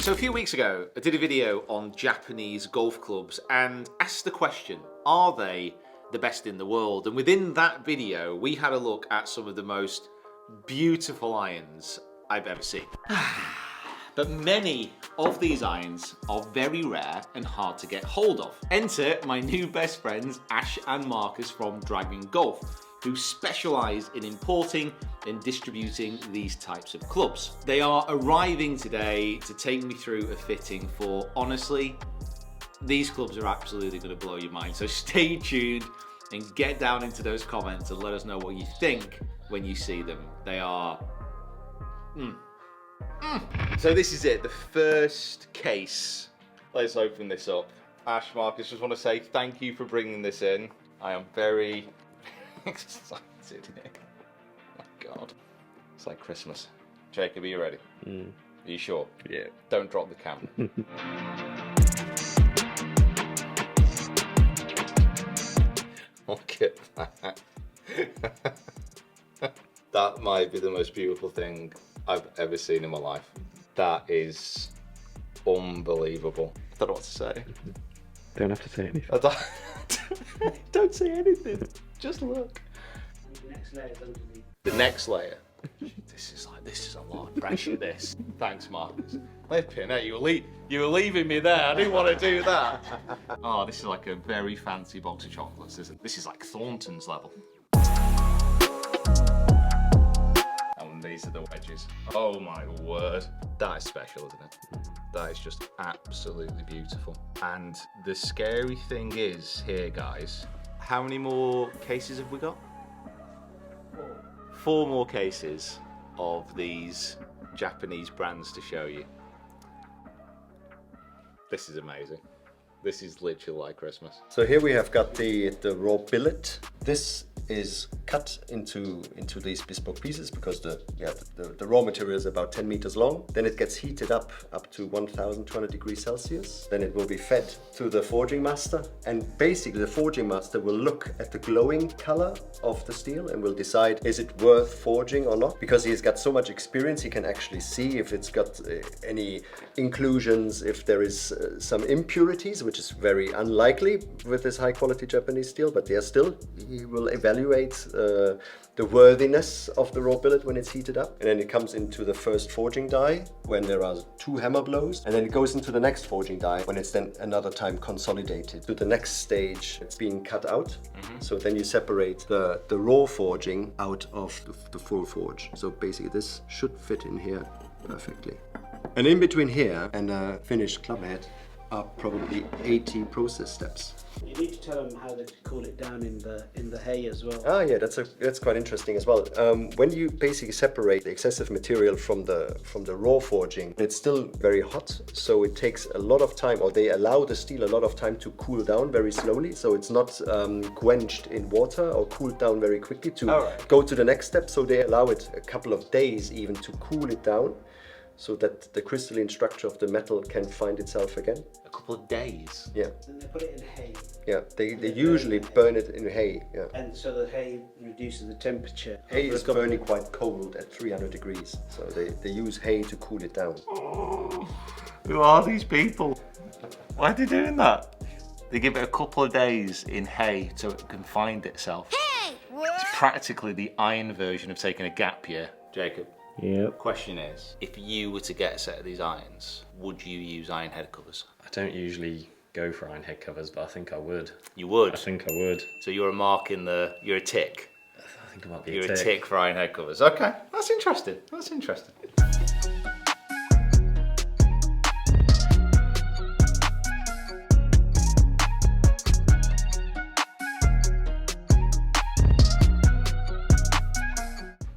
So a few weeks ago, I did a video on Japanese golf clubs and asked the question, are they the best in the world? And within that video, we had a look at some of the most beautiful irons I've ever seen. But many of these irons are very rare and hard to get hold of. Enter my new best friends, Ash and Marcus from Dragon Golf, who specialise in importing and distributing these types of clubs. They are arriving today to take me through a fitting for, honestly, these clubs are absolutely going to blow your mind. So stay tuned and get down into those comments and let us know what you think when you see them. They are... So this is it, the first case. Let's open this up. Ash, Marcus, just want to say thank you for bringing this in. I am very excited. Oh my God. It's like Christmas. Jacob, are you ready? Are you sure? Yeah. Don't drop the camera. Look at that. That might be the most beautiful thing I've ever seen in my life. That is unbelievable. I don't know what to say. Don't have to say anything. Don't say anything. Just look. The next layer is underneath. The next layer. This is a lot of pressure. This. Thanks, Marcus. Flipping out. You were leaving me there. I didn't want to do that. Oh, this is like a very fancy box of chocolates, isn't it? This is like Thornton's level. And these are the wedges. Oh my word. That is special, isn't it? That is just absolutely beautiful. And the scary thing is here, guys, how many more cases have we got? 4 more cases of these Japanese brands to show you. This is amazing. This is literally like Christmas. So here we have got the raw billet. This is cut into these bespoke pieces because the raw material is about 10 meters long. Then it gets heated up to 1200 degrees Celsius. Then it will be fed to the forging master, and basically the forging master will look at the glowing color of the steel and will decide, is it worth forging or not? Because he's got so much experience, he can actually see if it's got any inclusions, if there is some impurities, which is very unlikely with this high quality Japanese steel, but there still he will evaluate the worthiness of the raw billet when it's heated up. And then it comes into the first forging die when there are 2 hammer blows, and then it goes into the next forging die when it's then another time consolidated. To the next stage, it's being cut out. So then you separate the raw forging out of the full forge. So basically this should fit in here perfectly. And in between here and a finished club head are probably 80 process steps. You need to tell them how to cool it down in the hay as well. Ah, yeah, that's quite interesting as well. When you basically separate the excessive material from the raw forging, it's still very hot, so it takes a lot of time, or they allow the steel a lot of time to cool down very slowly, so it's not quenched in water or cooled down very quickly to go to the next step. So they allow it a couple of days even to cool it down, so that the crystalline structure of the metal can find itself again. A couple of days? Yeah. Then they put it in hay. Yeah, they usually burn it in hay, yeah. And so the hay reduces the temperature. Hay is burning quite cold at 300 degrees, so they use hay to cool it down. Oh, who are these people? Why are they doing that? They give it a couple of days in hay so it can find itself. Hey! It's practically the iron version of taking a gap year. Jacob? Yep. Question is, if you were to get a set of these irons, would you use iron head covers? I don't usually go for iron head covers, but I think I would. You would? I think I would. So you're a mark in you're a tick? I think I might be You're a tick for iron head covers. Okay, that's interesting. That's interesting.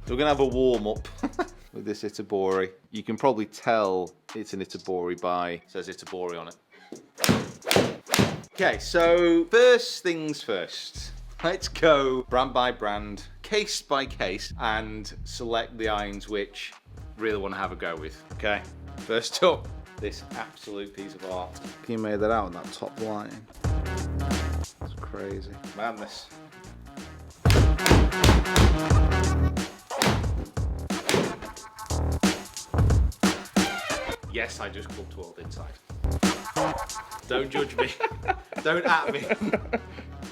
So we're gonna have a warm up with this Itobori. You can probably tell it's an Itobori by, it says Itobori on it. Okay, so first things first. Let's go brand by brand, case by case, and select the irons which really want to have a go with, okay? First up, this absolute piece of art. Can you make that out on that top line? It's crazy. Madness. Yes, Yes, I just club twirled inside. Don't judge me. Don't at me.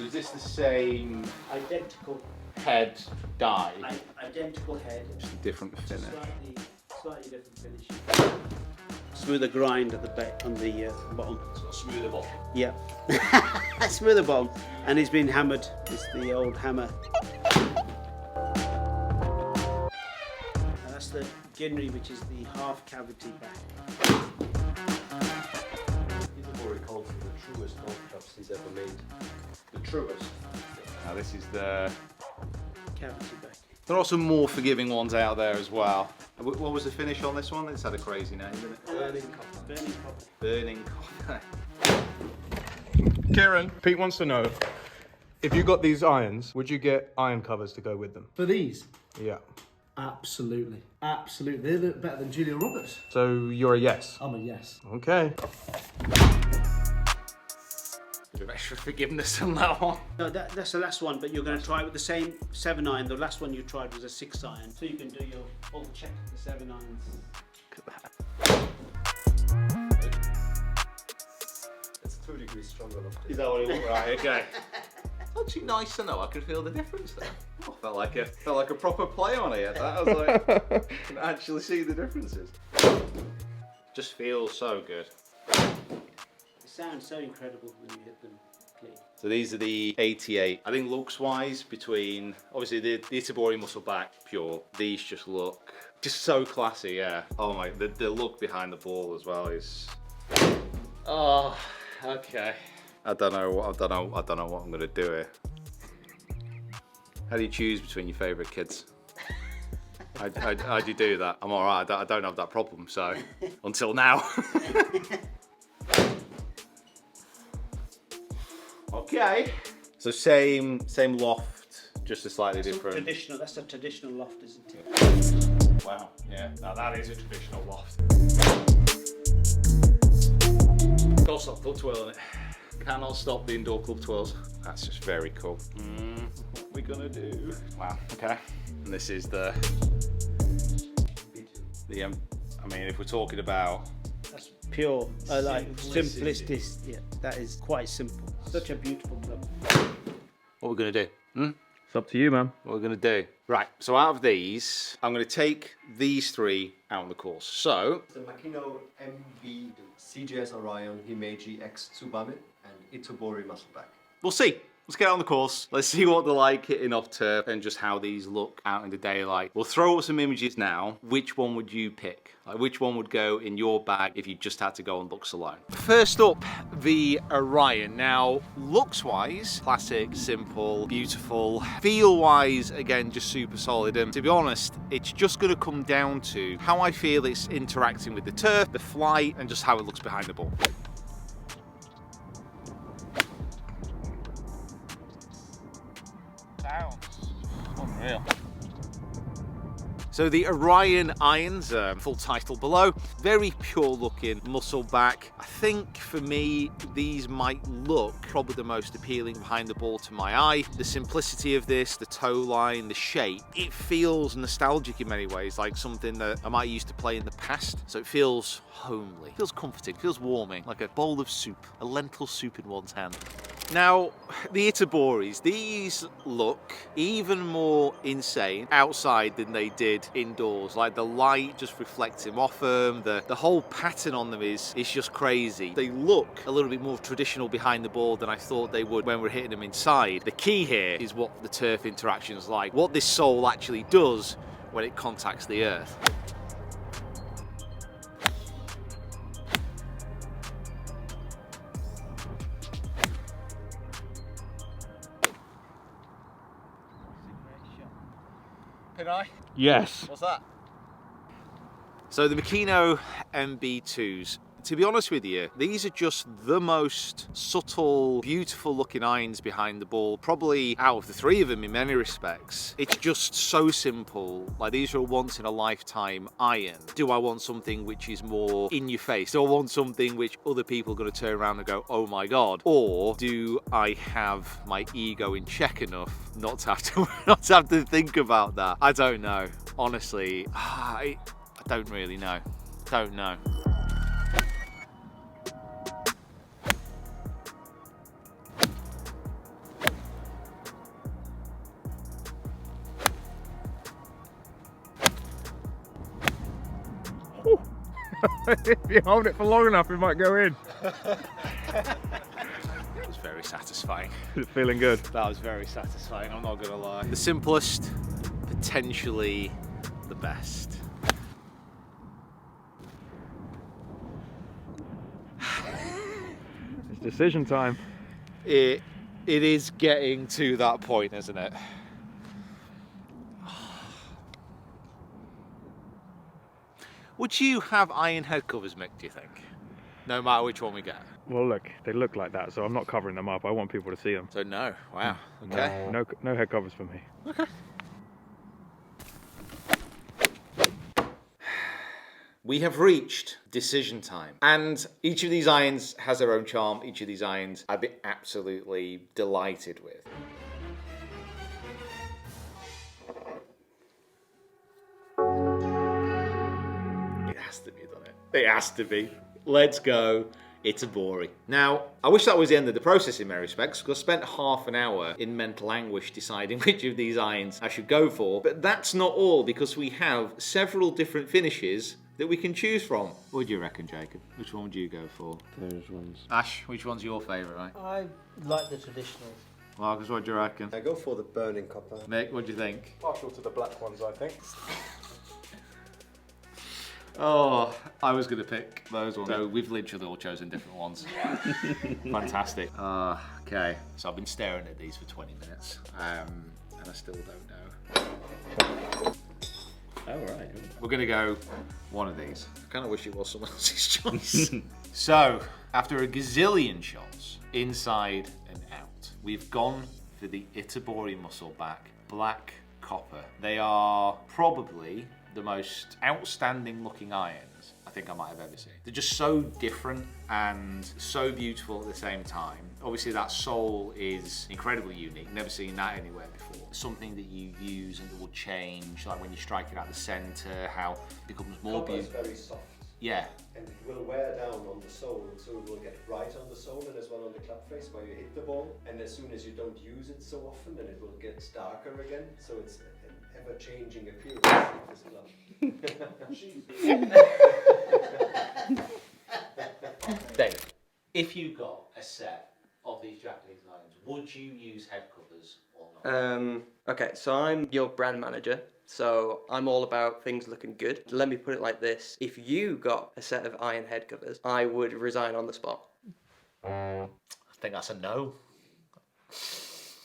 Is this the same Identical, head die? identical head. Just a different finish. Slightly different finish. Smoother grind at the on the bottom. It's got a smoother bottom. Yeah. Smoother bottom. And it's been hammered. It's the old hammer. And that's the Ginri, which is the half cavity back. Itobori calls it the truest golf clubs he's ever made. The truest. Now this is the... Cavity back. There are some more forgiving ones out there as well. What was the finish on this one? It's had a crazy name, didn't it? Burning copper. Burning copper. Burning copper. Kieran, Pete wants to know, if you got these irons, would you get iron covers to go with them? For these? Yeah. Absolutely. Absolutely. They're better than Julia Roberts. So you're a yes? I'm a yes. Okay. Bit of extra forgiveness on that one. No, that's the last one, but you're going to try it with the same 7 iron. The last one you tried was a 6 iron. So you can do your full check of the 7 irons. Look at that. It's 2 degrees stronger than Is that what it was? Right, okay. It's actually nice to know. I could feel the difference there. Oh, felt like a proper play on it. That was like, I can actually see the differences. Just feels so good. It sounds so incredible when you hit them clean. So these are the 88. I think looks wise, between obviously the Itobori muscle back pure, these just look just so classy. Yeah. Oh my, the look behind the ball as well is. Oh, okay. I don't know what I'm gonna do here. How do you choose between your favourite kids? How do you do that? I'm alright. I don't have that problem. So until now. Okay. So same loft, just a slightly different. Traditional. That's a traditional loft, isn't it? Wow. Yeah. Now that is a traditional loft. Can't stop club twirling it. Cannot stop the indoor club twirls. That's just very cool. What we gonna do? Wow. Okay. And this is the. I mean, if we're talking about. That's pure, like simplicity. Yeah, that is quite simple. Such a beautiful club. What we're gonna do? It's up to you, man. What we're gonna do? Right. So out of these, I'm gonna take these 3 out on the course. So. The Makino MV CGS Orion Himeji X Tsubame and Itobori Muscleback. We'll see. Let's get on the course. Let's see what they're like hitting off turf and just how these look out in the daylight. We'll throw up some images now. Which one would you pick? Like, which one would go in your bag if you just had to go on looks alone? First up, the Orion. Now, looks-wise, classic, simple, beautiful. Feel-wise, again, just super solid. And to be honest, it's just going to come down to how I feel it's interacting with the turf, the flight, and just how it looks behind the ball. Unreal. So the Orion irons, full title below, very pure looking muscle back. I think for me, these might look probably the most appealing behind the ball to my eye. The simplicity of this, the toe line, the shape, it feels nostalgic in many ways, like something that I might used to play in the past. So it feels homely, feels comforting, feels warming, like a bowl of soup, a lentil soup in one's hand. Now, the Itoboris, these look even more insane outside than they did indoors. Like the light just reflecting off them, the whole pattern on them is just crazy. They look a little bit more traditional behind the ball than I thought they would when we're hitting them inside. The key here is what the turf interaction is like, what this sole actually does when it contacts the earth. Yes. What's that? So the Makino MB2s, to be honest with you, these are just the most subtle, beautiful looking irons behind the ball, probably out of the 3 of them in many respects. It's just so simple. Like, these are a once in a lifetime iron. Do I want something which is more in your face? Do I want something which other people are going to turn around and go, oh my God? Or do I have my ego in check enough not to have to think about that? I don't know. Honestly, I don't really know. Don't know. If you hold it for long enough, it might go in. It was very satisfying. It's feeling good. That was very satisfying, I'm not gonna lie. The simplest, potentially the best. It's decision time. It is getting to that point, isn't it? Would you have iron head covers, Mick, do you think? No matter which one we get? Well, look, they look like that, so I'm not covering them up. I want people to see them. So no, wow, okay. No head covers for me. Okay. We have reached decision time, and each of these irons has their own charm. Each of these irons I've been absolutely delighted with. It has to be, doesn't it? It has to be. Let's go. Itobori. Now, I wish that was the end of the process in many respects, because I spent half an hour in mental anguish deciding which of these irons I should go for. But that's not all, because we have several different finishes that we can choose from. What do you reckon, Jacob? Which one would you go for? Those ones. Ash, which one's your favourite, right? I like the traditional. Marcus, what do you reckon? I go for the burning copper. Mick, what do you think? Partial to the black ones, I think. Oh, I was going to pick those ones. So we've literally all chosen different ones. Fantastic. Okay, so I've been staring at these for 20 minutes, and I still don't know. Oh, right. We're going to go one of these. I kind of wish it was someone else's choice. So, after a gazillion shots, inside and out, we've gone for the Itobori Muscleback Black Copper. They are probably the most outstanding looking irons I think I might have ever seen. They're just so different and so beautiful at the same time. Obviously that sole is incredibly unique, never seen that anywhere before. Something that you use and that will change, like when you strike it at the centre, how it becomes more beautiful. Very soft. Yeah. And it will wear down on the sole, so it will get bright on the sole and as well on the club face where you hit the ball. And as soon as you don't use it so often, then it will get darker again. So it's an ever-changing appearance of this club. David, if you got a set of these Japanese irons, would you use head covers or not? Okay, so I'm your brand manager, so I'm all about things looking good. Let me put it like this. If you got a set of iron head covers, I would resign on the spot. I think that's a no.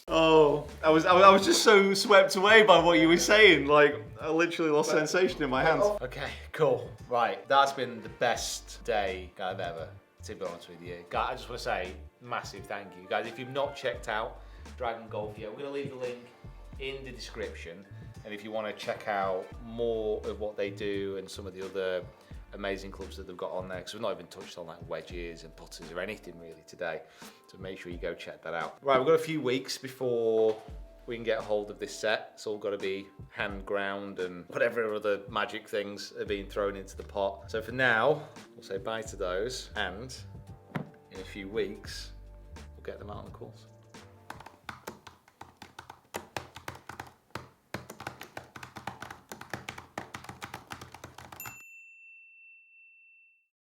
Oh, I was just so swept away by what you were saying. Like, I literally lost sensation in my hands. Okay, cool. Right, that's been the best day I've ever, to be honest with you. Guys, I just want to say massive thank you. Guys, if you've not checked out Dragon Golf yet, we're going to leave the link in the description. And if you want to check out more of what they do and some of the other amazing clubs that they've got on there, because we've not even touched on like wedges and putters or anything really today, so make sure you go check that out. Right, we've got a few weeks before we can get a hold of this set. It's all got to be hand ground and whatever other magic things are being thrown into the pot. So for now, we'll say bye to those, and in a few weeks we'll get them out on the course.